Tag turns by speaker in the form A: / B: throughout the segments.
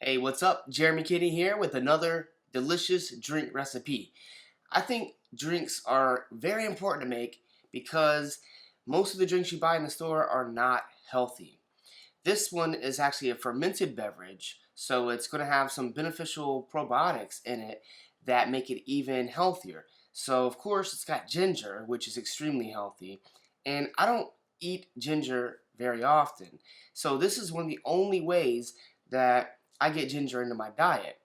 A: Hey, what's up? Jeremy Kinney here with another delicious drink recipe. I think drinks are very important to make because most of the drinks you buy in the store are not healthy. This one is actually a fermented beverage, so it's going to have some beneficial probiotics in it that make it even healthier. So, of course, it's got ginger, which is extremely healthy, and I don't eat ginger very often. So, this is one of the only ways that I get ginger into my diet.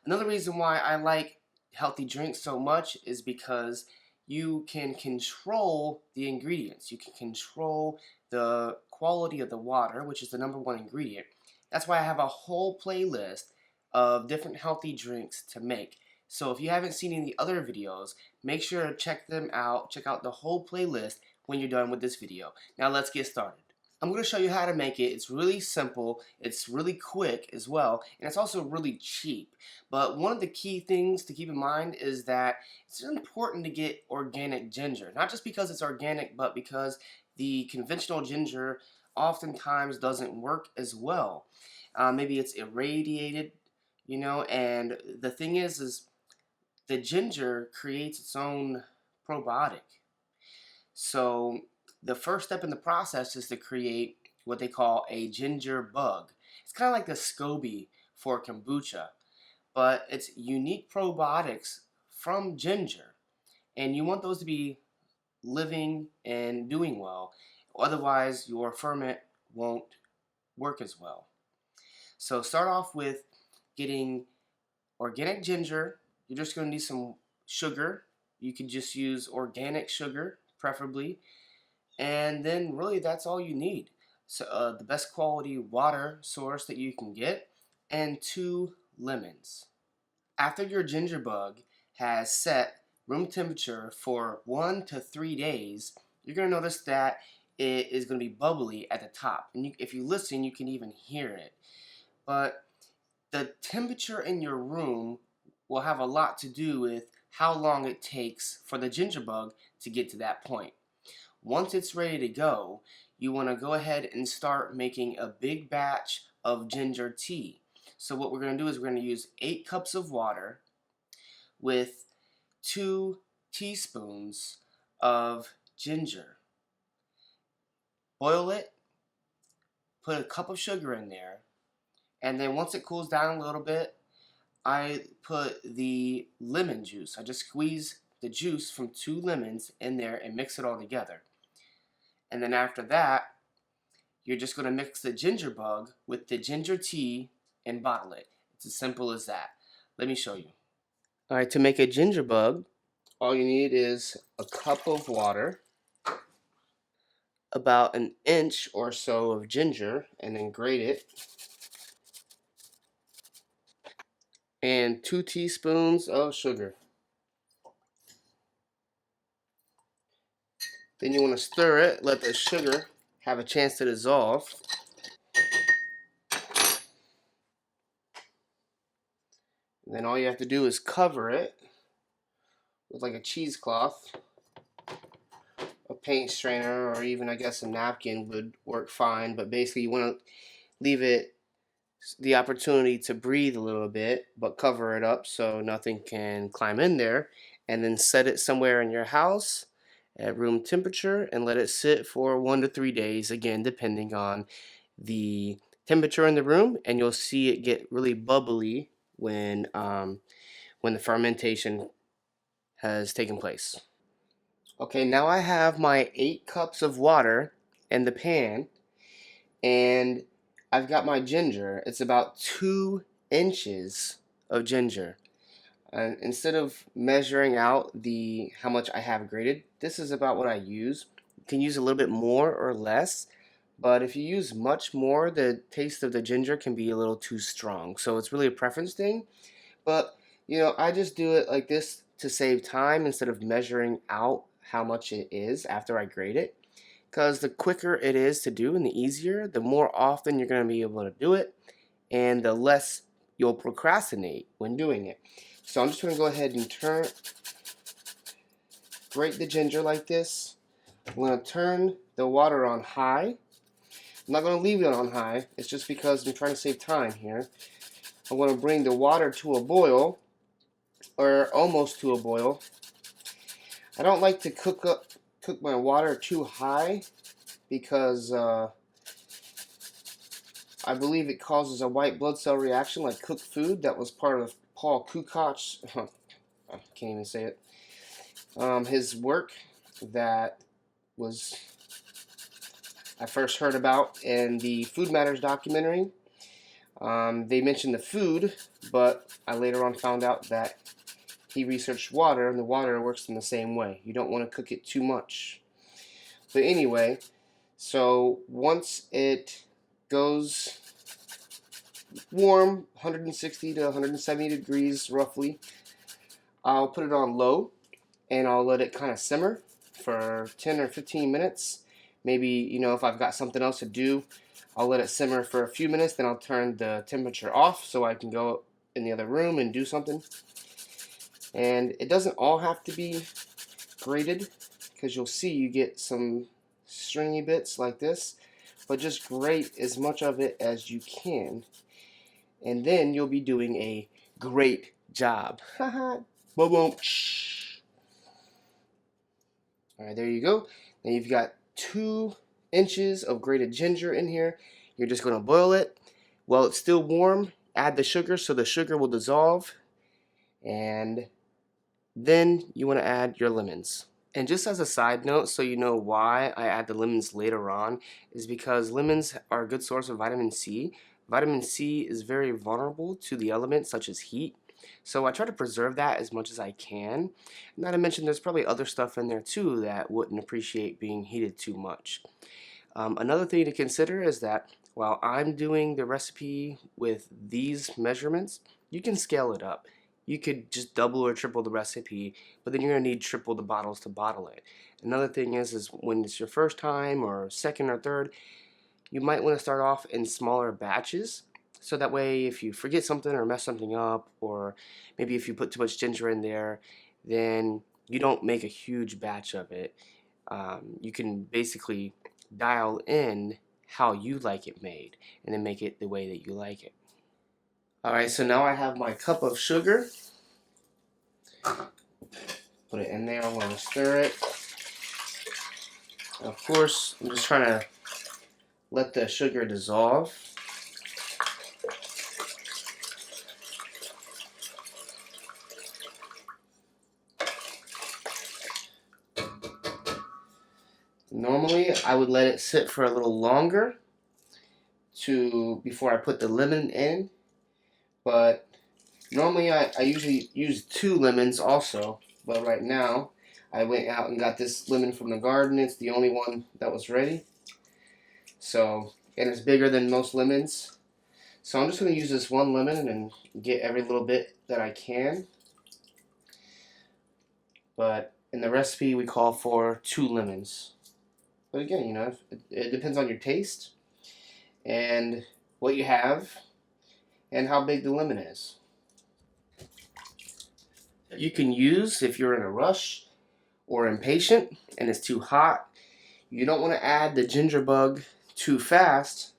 A: Another reason why I like healthy drinks so much is because you can control the ingredients. You can control the quality of the water, which is the number one ingredient. That's why I have a whole playlist of different healthy drinks to make. So if you haven't seen any other videos, make sure to check them out. Check out the whole playlist when you're done with this video. Now let's get started. I'm going to show you how to make it. It's really simple, it's really quick as well, and it's also really cheap. But one of the key things to keep in mind is that it's important to get organic ginger. Not just because it's organic, but because the conventional ginger oftentimes doesn't work as well. Maybe it's irradiated, and the thing is the ginger creates its own probiotic. So the first step in the process is to create what they call a ginger bug. It's kind of like the SCOBY for kombucha, but it's unique probiotics from ginger. And you want those to be living and doing well. Otherwise, your ferment won't work as well. So start off with getting organic ginger. You're just going to need some sugar. You can just use organic sugar, preferably. And then really that's all you need. So the best quality water source that you can get, and 2 lemons. After your ginger bug has set room temperature for 1 to 3 days, you're going to notice that it is going to be bubbly at the top. And if you listen, you can even hear it. But the temperature in your room will have a lot to do with how long it takes for the ginger bug to get to that point. Once it's ready to go, you want to go ahead and start making a big batch of ginger tea. So what we're going to do is we're going to use 8 cups of water with 2 teaspoons of ginger. Boil it, put a cup of sugar in there, and then once it cools down a little bit, I put the lemon juice. I just squeeze the juice from 2 lemons in there and mix it all together. And then after that, you're just going to mix the ginger bug with the ginger tea and bottle it. It's as simple as that. Let me show you. Alright, to make a ginger bug, all you need is a cup of water, about an inch or so of ginger, and then grate it, and 2 teaspoons of sugar. Then you want to stir it, let the sugar have a chance to dissolve. And then all you have to do is cover it with like a cheesecloth. A paint strainer, or even I guess a napkin would work fine, but basically you want to leave it the opportunity to breathe a little bit, but cover it up so nothing can climb in there, and then set it somewhere in your house at room temperature and let it sit for 1 to 3 days, again depending on the temperature in the room, and you'll see it get really bubbly when the fermentation has taken place. Okay, now I have my 8 cups of water in the pan, and I've got my ginger. It's about 2 inches of ginger. And instead of measuring out how much I have grated, this is about what I use. You can use a little bit more or less, but if you use much more, the taste of the ginger can be a little too strong. So it's really a preference thing. But, I just do it like this to save time instead of measuring out how much it is after I grate it. Because the quicker it is to do and the easier, the more often you're going to be able to do it, and the less you'll procrastinate when doing it. So I'm just going to go ahead and grate the ginger like this. I'm going to turn the water on high. I'm not going to leave it on high. It's just because I'm trying to save time here. I want to bring the water to a boil, or almost to a boil. I don't like to cook my water too high because I believe it causes a white blood cell reaction like cooked food. That was part of Paul Kukoch's, I can't even say it, his work that was I first heard about in the Food Matters documentary. They mentioned the food, but I later on found out that he researched water, and the water works in the same way. You don't want to cook it too much. But anyway, so once it goes warm, 160 to 170 degrees roughly, I'll put it on low, and I'll let it kind of simmer for 10 or 15 minutes. Maybe, you know, if I've got something else to do, I'll let it simmer for a few minutes, then I'll turn the temperature off so I can go in the other room and do something. And it doesn't all have to be grated, because you'll see you get some stringy bits like this, but just grate as much of it as you can, and then you'll be doing a great job. Haha. Boom. Alright, there you go. Now you've got 2 inches of grated ginger in here. You're just going to boil it. While it's still warm, add the sugar so the sugar will dissolve. And then you want to add your lemons. And just as a side note, so you know why I add the lemons later on, is because lemons are a good source of vitamin C. Vitamin C is very vulnerable to the elements such as heat. So I try to preserve that as much as I can. Not to mention there's probably other stuff in there too that wouldn't appreciate being heated too much. Another thing to consider is that while I'm doing the recipe with these measurements, you can scale it up. You could just double or triple the recipe, but then you're going to need triple the bottles to bottle it. Another thing is when it's your first time or second or third, you might want to start off in smaller batches. So that way if you forget something or mess something up, or maybe if you put too much ginger in there, then you don't make a huge batch of it. You can basically dial in how you like it made and then make it the way that you like it. Alright, so now I have my cup of sugar. Put it in there, I'm going to stir it. And of course, I'm just trying to let the sugar dissolve. Normally, I would let it sit for a little longer before I put the lemon in, but normally I usually use 2 lemons also, but right now I went out and got this lemon from the garden. It's the only one that was ready. So, and it's bigger than most lemons. So I'm just going to use this 1 lemon and get every little bit that I can. But in the recipe we call for 2 lemons. But again, you know, it depends on your taste and what you have and how big the lemon is. You can use, if you're in a rush or impatient and it's too hot, you don't want to add the ginger bug too fast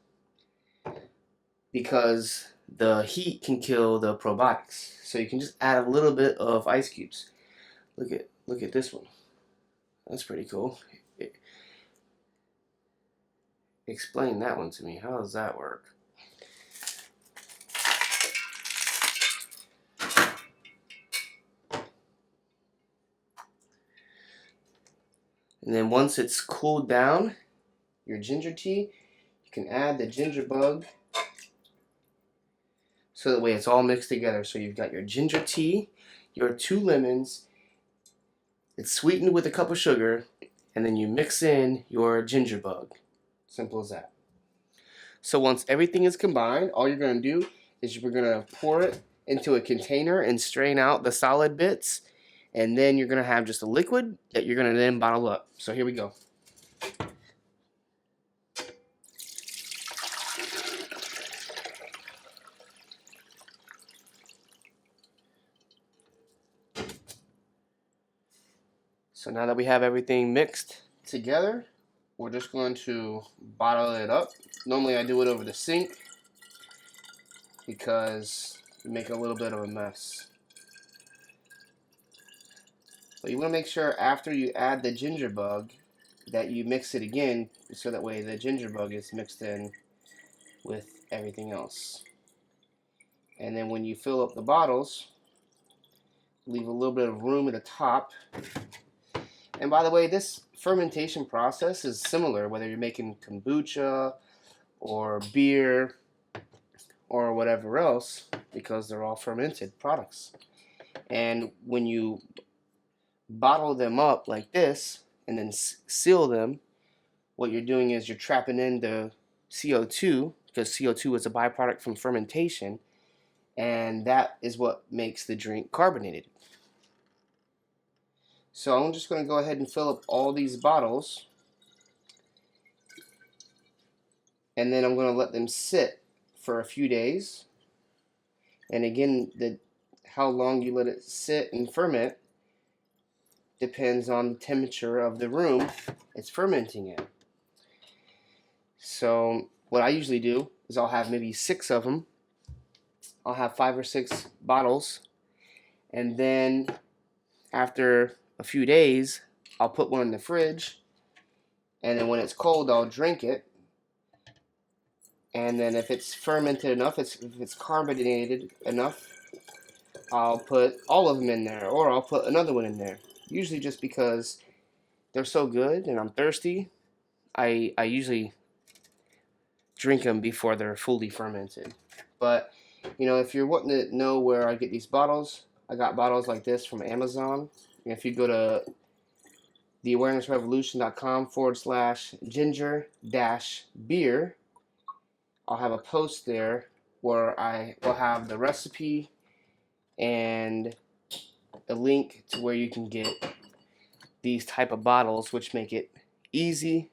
A: because the heat can kill the probiotics. So you can just add a little bit of ice cubes. Look at this one. That's pretty cool. Explain that one to me. How does that work? And then once it's cooled down, your ginger tea, you can add the ginger bug so that way it's all mixed together. So you've got your ginger tea, your 2 lemons, it's sweetened with a cup of sugar, and then you mix in your ginger bug. Simple as that. So once everything is combined, all you're going to do is you're going to pour it into a container and strain out the solid bits, and then you're going to have just a liquid that you're going to then bottle up. So here we go. So now that we have everything mixed together, we're just going to bottle it up. Normally I do it over the sink, because you make a little bit of a mess. But you want to make sure after you add the ginger bug that you mix it again, so that way the ginger bug is mixed in with everything else. And then when you fill up the bottles, leave a little bit of room at the top. And by the way, this fermentation process is similar whether you're making kombucha or beer or whatever else, because they're all fermented products. And when you bottle them up like this and then seal them, what you're doing is you're trapping in the CO2, because CO2 is a byproduct from fermentation, and that is what makes the drink carbonated. So I'm just going to go ahead and fill up all these bottles, and then I'm going to let them sit for a few days. And again, how long you let it sit and ferment depends on the temperature of the room it's fermenting in. So what I usually do is I'll have maybe 6 of them. I'll have 5 or 6 bottles, and then after a few days I'll put one in the fridge, and then when it's cold I'll drink it. And then if it's fermented enough, if it's carbonated enough, I'll put all of them in there, or I'll put another one in there. Usually just because they're so good and I'm thirsty, I usually drink them before they're fully fermented. But you know, if you're wanting to know where I get these bottles, I got bottles like this from Amazon. And if you go to theawarenessrevolution.com/ginger-beer, I'll have a post there where I will have the recipe and a link to where you can get these type of bottles, which make it easy.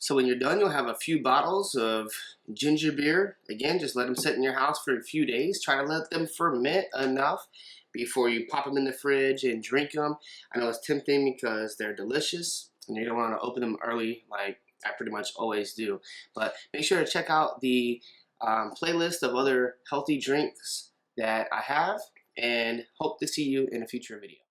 A: So when you're done, you'll have a few bottles of ginger beer. Again, just let them sit in your house for a few days. Try to let them ferment enough before you pop them in the fridge and drink them. I know it's tempting because they're delicious and you don't want to open them early like I pretty much always do. But make sure to check out the playlist of other healthy drinks that I have, and hope to see you in a future video.